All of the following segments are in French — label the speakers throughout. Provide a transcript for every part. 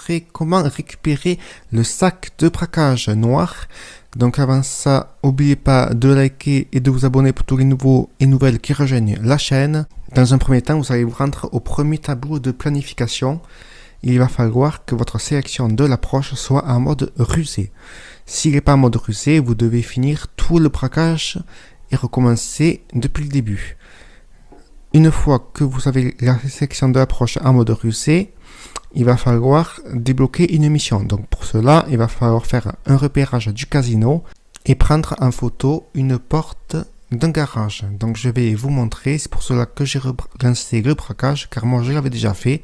Speaker 1: montrer comment récupérer le sac de braquage noir. Donc avant ça, n'oubliez pas de liker et de vous abonner pour tous les nouveaux et nouvelles qui rejoignent la chaîne. Dans un premier temps, vous allez vous rendre au premier tableau de planification. Il va falloir que votre sélection de l'approche soit en mode rusé. S'il n'est pas en mode rusé, vous devez finir tout le braquage et recommencer depuis le début. Une fois que vous avez la sélection de l'approche en mode rusé, il va falloir débloquer une mission. Donc pour cela, il va falloir faire un repérage du casino et prendre en photo une porte d'un garage. Donc je vais vous montrer, c'est pour cela que j'ai relancé le braquage, car moi je l'avais déjà fait.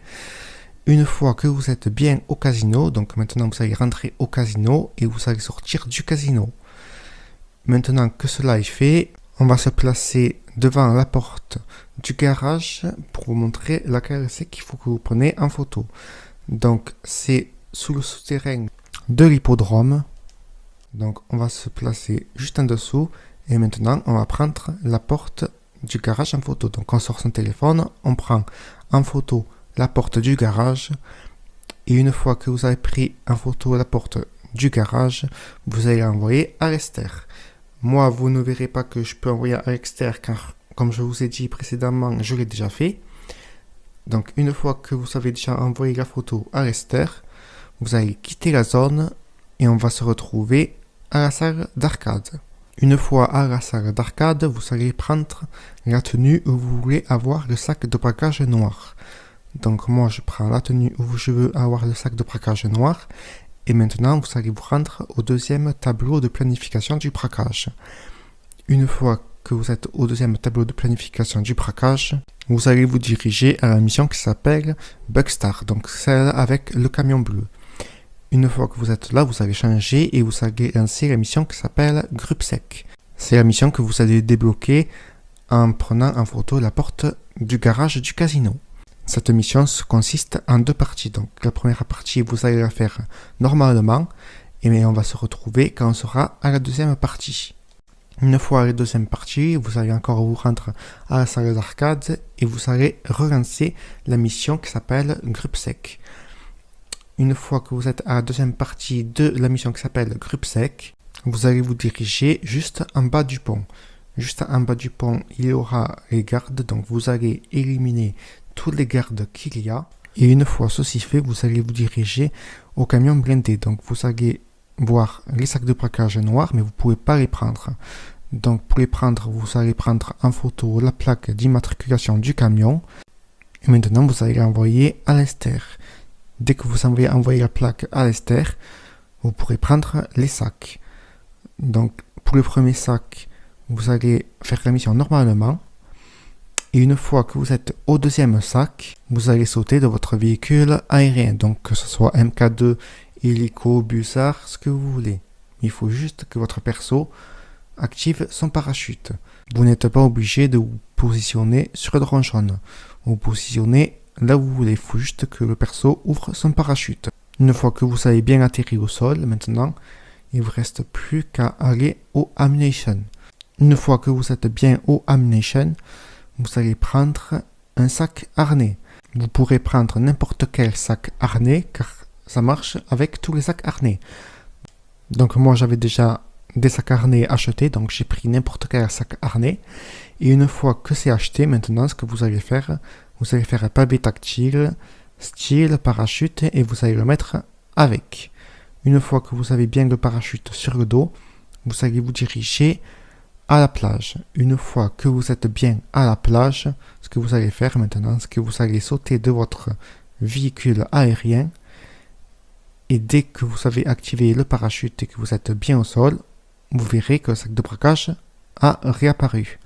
Speaker 1: Une fois que vous êtes bien au casino, donc maintenant vous allez rentrer au casino et vous allez sortir du casino. Maintenant que cela est fait, on va se placer devant la porte du garage pour vous montrer laquelle c'est qu'il faut que vous preniez en photo. Donc c'est sous le souterrain de l'hippodrome. Donc on va se placer juste en dessous et maintenant on va prendre la porte du garage en photo. Donc on sort son téléphone, on prend en photo la porte du garage et une fois que vous avez pris en photo la porte du garage, vous allez l'envoyer à l'extérieur. Moi, vous ne verrez pas que je peux envoyer à l'extérieur car, comme je vous ai dit précédemment, je l'ai déjà fait. Donc, une fois que vous avez déjà envoyé la photo à l'extérieur, vous allez quitter la zone et on va se retrouver à la salle d'arcade. Une fois à la salle d'arcade, vous allez prendre la tenue où vous voulez avoir le sac de braquage noir. Donc, moi, je prends la tenue où je veux avoir le sac de braquage noir. Et maintenant, vous allez vous rendre au deuxième tableau de planification du braquage. Une fois que vous êtes au deuxième tableau de planification du braquage, vous allez vous diriger à la mission qui s'appelle Bugstar, donc celle avec le camion bleu. Une fois que vous êtes là, vous allez changer et vous allez lancer la mission qui s'appelle Grubsec. C'est la mission que vous allez débloquer en prenant en photo la porte du garage du casino. Cette mission consiste en deux parties. Donc la première partie, vous allez la faire normalement et on va se retrouver quand on sera à la deuxième partie. Une fois à la deuxième partie, vous allez encore vous rendre à la salle d'arcade et vous allez relancer la mission qui s'appelle Grubsec. Une fois que vous êtes à la deuxième partie de la mission qui s'appelle Grubsec, vous allez vous diriger juste en bas du pont. Juste en bas du pont, il y aura les gardes, donc vous allez éliminer tous les gardes qu'il y a. Et une fois ceci fait, vous allez vous diriger au camion blindé. Donc vous allez voir les sacs de braquage noirs, mais vous ne pouvez pas les prendre. Donc pour les prendre, vous allez prendre en photo la plaque d'immatriculation du camion. Et maintenant, vous allez l'envoyer à l'extérieur. Dès que vous avez envoyé la plaque à l'extérieur, vous pourrez prendre les sacs. Donc pour le premier sac, vous allez faire la mission normalement. Et une fois que vous êtes au deuxième sac, vous allez sauter de votre véhicule aérien. Donc que ce soit MK2, hélico, bussard, ce que vous voulez. Il faut juste que votre perso active son parachute. Vous n'êtes pas obligé de vous positionner sur le tronçon. Vous positionnez là où vous voulez. Il faut juste que le perso ouvre son parachute. Une fois que vous avez bien atterri au sol, maintenant, il ne vous reste plus qu'à aller au ammunition. Une fois que vous êtes bien au ammunition, vous allez prendre un sac harnais. Vous pourrez prendre n'importe quel sac harnais car ça marche avec tous les sacs harnais. Donc moi j'avais déjà des sacs harnais achetés, donc j'ai pris n'importe quel sac harnais. Et une fois que c'est acheté, maintenant ce que vous allez faire un pavé tactile, style, parachute et vous allez le mettre avec. Une fois que vous avez bien le parachute sur le dos, vous allez vous diriger à la plage. Une fois que vous êtes bien à la plage, ce que vous allez faire maintenant, c'est que vous allez sauter de votre véhicule aérien et dès que vous avez activé le parachute et que vous êtes bien au sol, vous verrez que le sac de braquage a réapparu.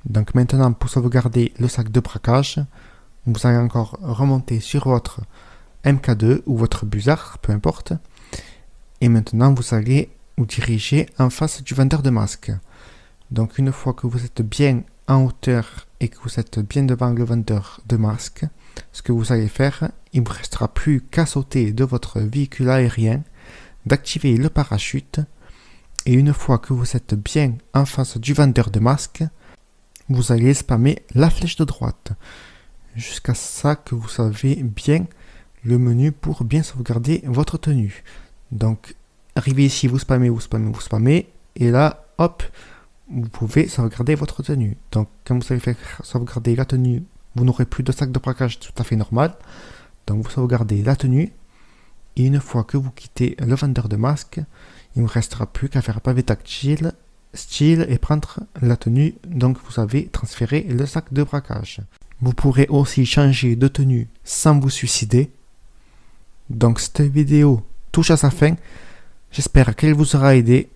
Speaker 1: Donc maintenant, pour sauvegarder le sac de braquage, vous allez encore remonter sur votre MK2 ou votre bussard, peu importe. Et maintenant, vous allez vous diriger en face du vendeur de masques. Donc une fois que vous êtes bien en hauteur et que vous êtes bien devant le vendeur de masques, ce que vous allez faire, il ne vous restera plus qu'à sauter de votre véhicule aérien, d'activer le parachute, et une fois que vous êtes bien en face du vendeur de masques, vous allez spammer la flèche de droite, jusqu'à ça que vous avez bien le menu pour bien sauvegarder votre tenue. Donc, arrivé ici, vous spammez, vous spammez, vous spammez, et là, hop, vous pouvez sauvegarder votre tenue. Donc, quand vous allez faire sauvegarder la tenue, vous n'aurez plus de sac de braquage tout à fait normal. Donc, vous sauvegardez la tenue, et une fois que vous quittez le vendeur de masques, il ne vous restera plus qu'à faire pavé tactile, style et prendre la tenue. Donc, vous avez transféré le sac de braquage. Vous pourrez aussi changer de tenue sans vous suicider. Donc, cette vidéo touche à sa fin. J'espère qu'elle vous aura aidé.